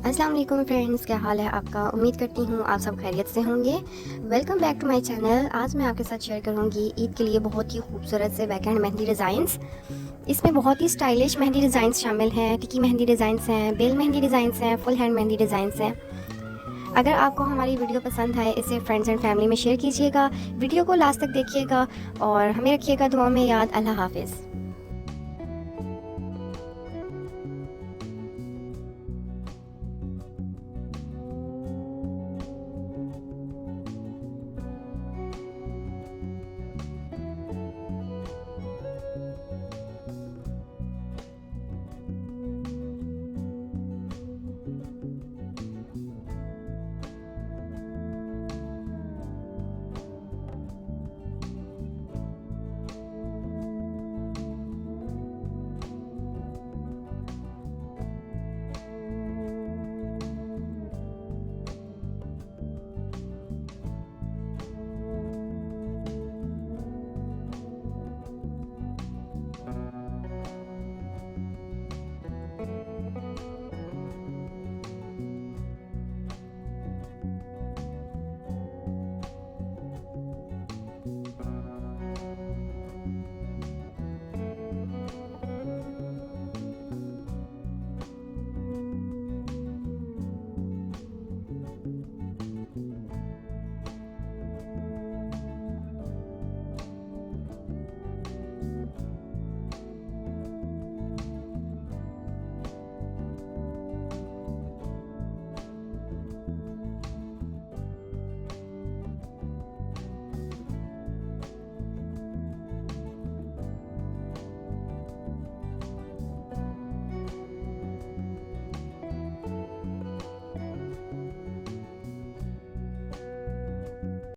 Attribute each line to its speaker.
Speaker 1: अस्सलाम वालेकुम फ्रेंड्स, क्या हाल है आपका। उम्मीद करती हूँ आप सब खैरियत से होंगे। Welcome back to my channel. आज मैं आपके साथ शेयर करूँगी ईद के लिए बहुत ही खूबसूरत से बैक हैंड मेहंदी डिज़ाइंस। इसमें बहुत ही स्टाइलिश मेहंदी डिज़ाइंस शामिल हैं। टिकी मेहंदी डिज़ाइंस हैं, बेल मेहंदी डिज़ाइंस हैं, फुल हैंड मेहंदी डिज़ाइंस हैं। अगर आपको हमारी वीडियो पसंद आए इसे फ्रेंड्स एंड फैमिली में शेयर कीजिएगा। वीडियो को लास्ट तक देखिएगा और हमें रखिएगा दुआ में याद। अल्लाह हाफिज़।